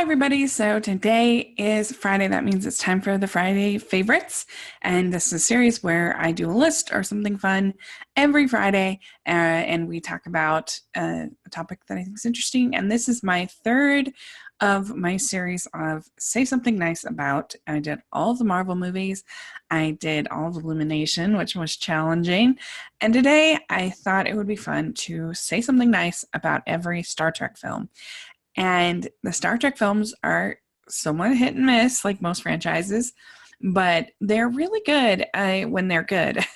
everybody. So today is Friday. That means it's time for the Friday favorites. And this is a series where I do a list or something fun every Friday. And we talk about a topic that I think is interesting. And this is my third of my series of Say Something Nice About. I did all of the Marvel movies. I did all of Illumination, which was challenging. And today I thought it would be fun to say something nice about every Star Trek film. And the Star Trek films are somewhat hit and miss, like most franchises, but they're really good when they're good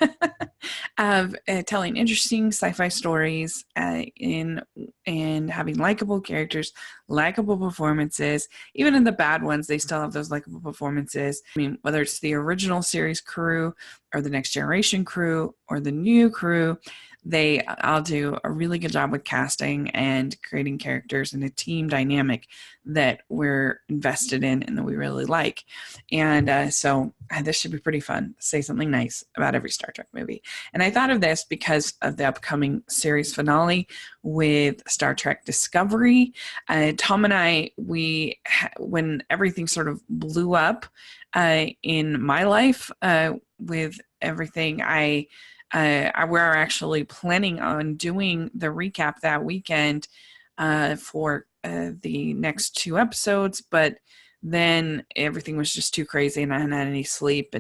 of telling interesting sci-fi stories and having likable characters, likable performances. Even in the bad ones, they still have those likable performances. I mean, whether it's the original series crew or the Next Generation crew or the new crew, they all do a really good job with casting and creating characters and a team dynamic that we're invested in and that we really like. And so this should be pretty fun. Say something nice about every Star Trek movie. And I thought of this because of the upcoming series finale with Star Trek Discovery. Tom and I, when everything sort of blew up in my life with everything, we're actually planning on doing the recap that weekend for the next two episodes, but then everything was just too crazy and I hadn't had any sleep.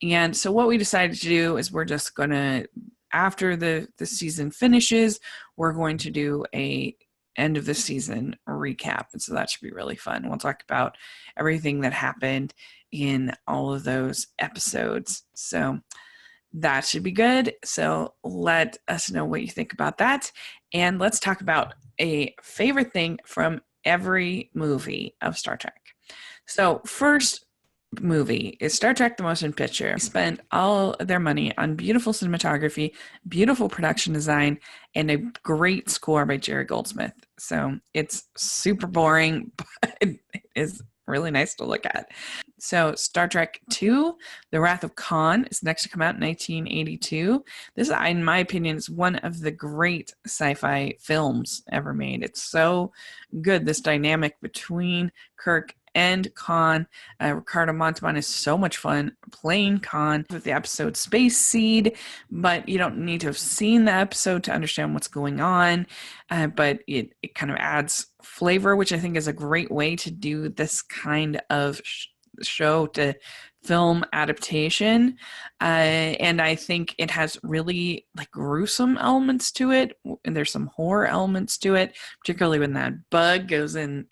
And so what we decided to do is we're just going to, after the season finishes, we're going to do a end of the season recap. And so that should be really fun. We'll talk about everything that happened in all of those episodes. So that should be good. So let us know what you think about that. And let's talk about a favorite thing from every movie of Star Trek. So first movie is Star Trek: The Motion Picture. They spent all their money on beautiful cinematography, beautiful production design, and a great score by Jerry Goldsmith. So it's super boring, but it is really nice to look at. So Star Trek II, The Wrath of Khan, is next to come out in 1982. This, in my opinion, is one of the great sci-fi films ever made. It's so good, this dynamic between Kirk and Khan. Ricardo Montalban is so much fun playing Khan with the episode Space Seed, but you don't need to have seen the episode to understand what's going on. But it kind of adds flavor, which I think is a great way to do this kind of show to film adaptation. And I think it has really like gruesome elements to it. And there's some horror elements to it, particularly when that bug goes in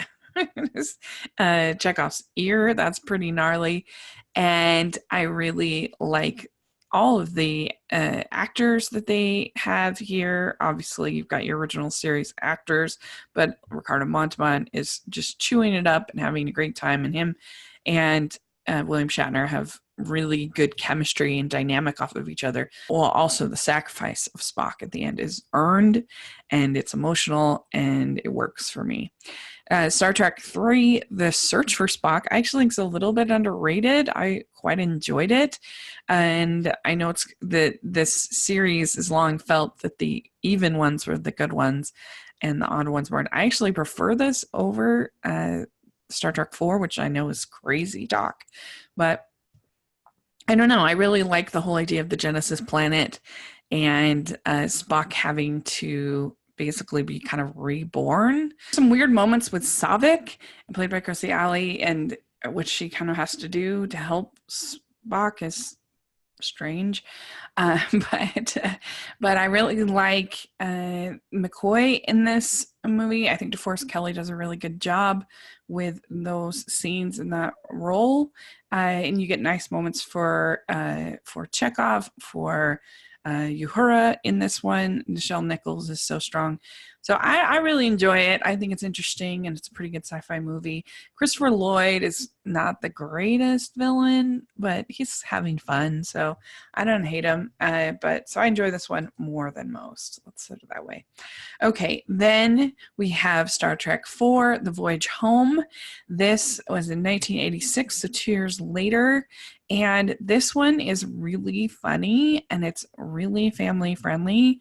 Chekhov's ear. That's pretty gnarly. And I really like all of the actors that they have here. Obviously, you've got your original series actors, but Ricardo Montalban is just chewing it up and having a great time. And him and William Shatner have really good chemistry and dynamic off of each other. Well, also the sacrifice of Spock at the end is earned and it's emotional and it works for me. Star Trek III, The Search for Spock, I actually think it's a little bit underrated. I quite enjoyed it. And I know this series has long felt that the even ones were the good ones and the odd ones weren't. I actually prefer this over Star Trek IV, which I know is crazy talk. But I don't know. I really like the whole idea of the Genesis planet and Spock having to basically be kind of reborn. Some weird moments with Savik, played by Kirstie Alley, and what she kind of has to do to help Spock is strange. But I really like McCoy in this movie. I think DeForest Kelley does a really good job with those scenes in that role. And you get nice moments for Chekhov, for Uhura in this one. Nichelle Nichols is so strong. So I really enjoy it. I think it's interesting and it's a pretty good sci-fi movie. Christopher Lloyd is not the greatest villain, but he's having fun. So I don't hate him. So I enjoy this one more than most. Let's put it that way. Okay, then we have Star Trek IV, The Voyage Home. This was in 1986, so 2 years later. And this one is really funny and it's really family friendly.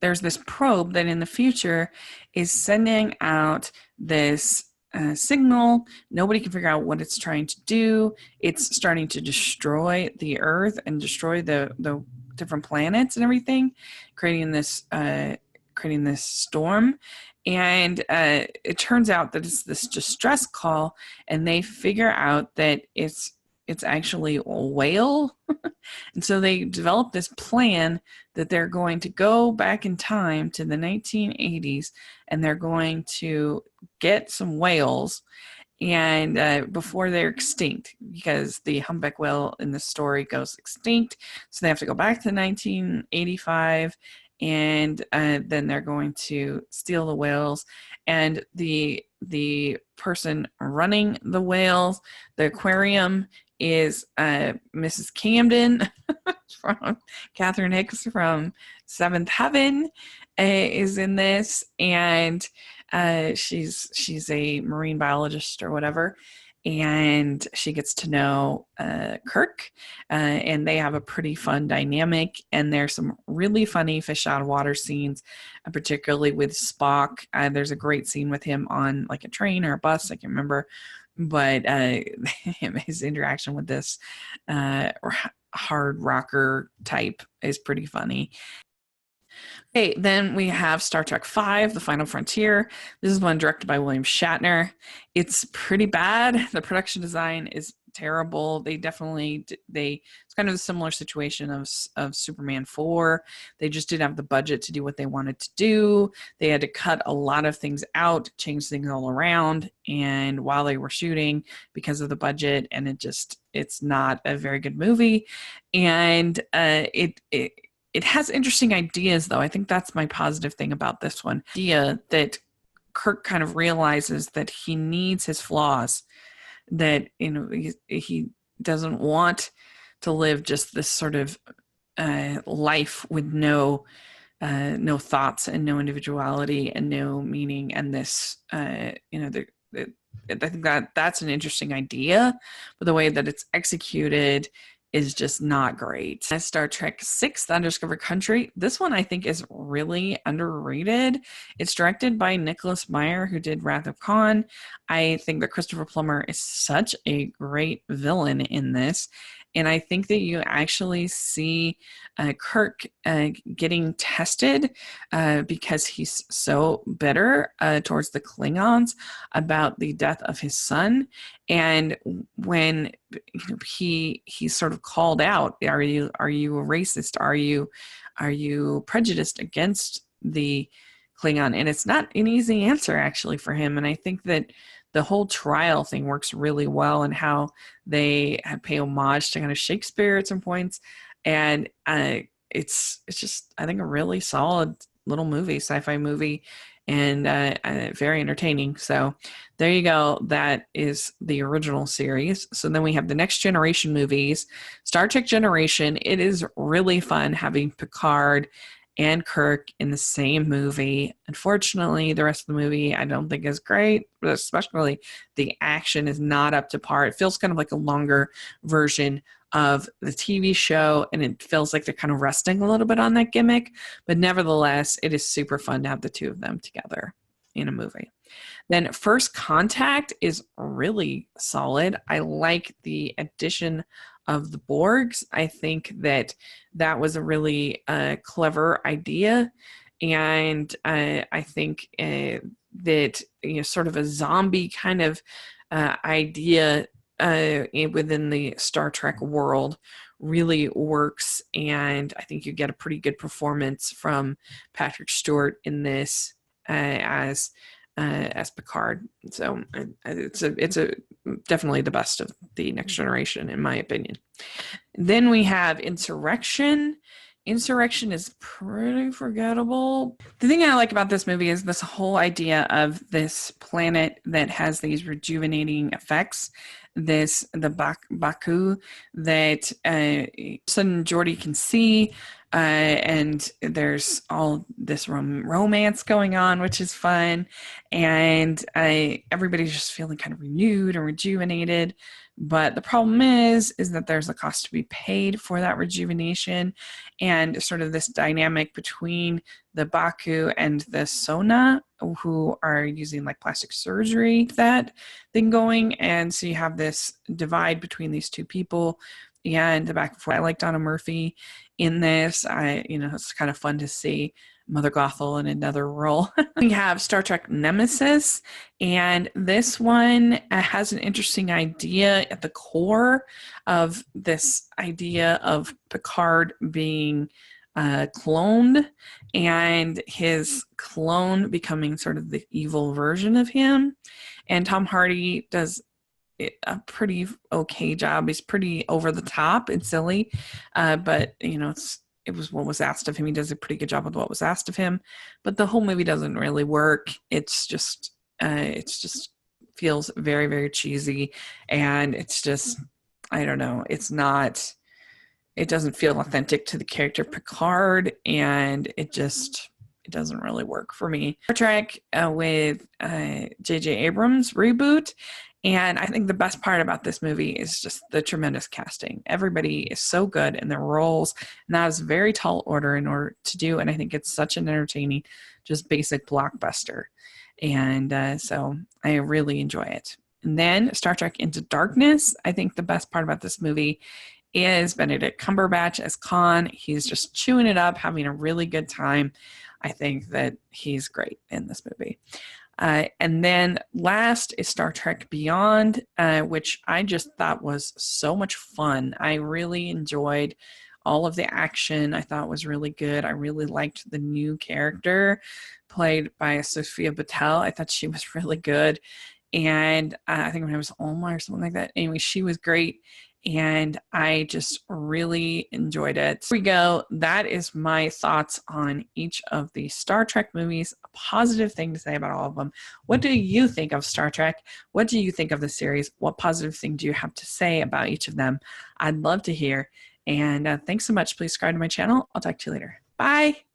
There's this probe that in the future is sending out this signal. Nobody can figure out what it's trying to do. It's starting to destroy the Earth and destroy the different planets and everything, creating this storm. And it turns out that it's this distress call, and they figure out that it's actually a whale. And so they develop this plan that they're going to go back in time to the 1980s, and they're going to get some whales and before they're extinct, because the humpback whale in the story goes extinct. So they have to go back to 1985, and then they're going to steal the whales. And the person running the whales, the aquarium, is Mrs. Camden from Catherine Hicks from Seventh Heaven, is in this, and she's a marine biologist or whatever, and she gets to know Kirk, and they have a pretty fun dynamic. And there's some really funny fish out of water scenes, particularly with Spock. There's a great scene with him on like a train or a bus, I can't remember, but his interaction with this hard rocker type is pretty funny. Okay, then we have Star Trek V, The Final Frontier. This is one directed by William Shatner. It's pretty bad. The production design is terrible. It's kind of a similar situation of Superman 4. They just didn't have the budget to do what they wanted to do. They had to cut a lot of things out, change things all around, and while they were shooting, because of the budget, and it's not a very good movie. And it has interesting ideas, though. I think that's my positive thing about this one. The idea that Kirk kind of realizes that he needs his flaws, that he doesn't want to live just this sort of life with no thoughts and no individuality and no meaning. And this, I think that's an interesting idea, but the way that it's executed is just not great. Star Trek VI, The Undiscovered Country. This one I think is really underrated. It's directed by Nicholas Meyer, who did Wrath of Khan. I think that Christopher Plummer is such a great villain in this. And I think that you actually see Kirk getting tested because he's so bitter towards the Klingons about the death of his son. And when he's sort of called out, are you a racist? Are you prejudiced against the Klingon? And it's not an easy answer actually for him. And I think that the whole trial thing works really well, and how they pay homage to kind of Shakespeare at some points. And it's just, I think, a really solid little movie, sci-fi movie, and very entertaining. So there you go. That is the original series. So then we have the Next Generation movies. Star Trek Generation. It is really fun having Picard and Kirk in the same movie. Unfortunately, the rest of the movie I don't think is great, but especially the action is not up to par. It feels kind of like a longer version of the TV show, and it feels like they're kind of resting a little bit on that gimmick, but nevertheless, it is super fun to have the two of them together in a movie. Then First Contact is really solid. I like the addition of the Borgs. I think that was a really clever idea, and I think that sort of a zombie kind of idea within the Star Trek world really works, and I think you get a pretty good performance from Patrick Stewart in this as Picard. So it's definitely the best of the Next Generation, in my opinion. Then we have Insurrection. Insurrection is pretty forgettable. The thing I like about this movie is this whole idea of this planet that has these rejuvenating effects. The Baku that sudden Geordi can see, and there's all this romance going on, which is fun, and everybody's just feeling kind of renewed and rejuvenated. But the problem is that there's a cost to be paid for that rejuvenation, and sort of this dynamic between the Baku and the Sona, who are using like plastic surgery, that thing going. And so you have this divide between these two people and the back and forth. I like Donna Murphy in this. It's kind of fun to see Mother Gothel in another role. We have Star Trek Nemesis, and this one has an interesting idea at the core of this idea of Picard being cloned and his clone becoming sort of the evil version of him. And Tom Hardy does a pretty okay job. He's pretty over the top and silly, but it was what was asked of him. He does a pretty good job with what was asked of him, but the whole movie doesn't really work. It's just feels very, very cheesy, and it's just, I don't know. It doesn't feel authentic to the character Picard, and it doesn't really work for me. Star Trek with J.J. Abrams reboot. And I think the best part about this movie is just the tremendous casting. Everybody is so good in their roles, and that is a very tall order in order to do. And I think it's such an entertaining, just basic blockbuster. And so I really enjoy it. And then Star Trek Into Darkness. I think the best part about this movie is Benedict Cumberbatch as Khan. He's just chewing it up, having a really good time. I think that he's great in this movie. And then last is Star Trek Beyond, which I just thought was so much fun. I really enjoyed all of the action. I thought was really good. I really liked the new character played by Sophia Boutelle. I thought she was really good. And I think her name was Alma or something like that. Anyway, she was great. And I just really enjoyed it. Here we go. That is my thoughts on each of the Star Trek movies. A positive thing to say about all of them. What do you think of Star Trek? What do you think of the series? What positive thing do you have to say about each of them? I'd love to hear. And thanks so much. Please subscribe to my channel. I'll talk to you later. Bye.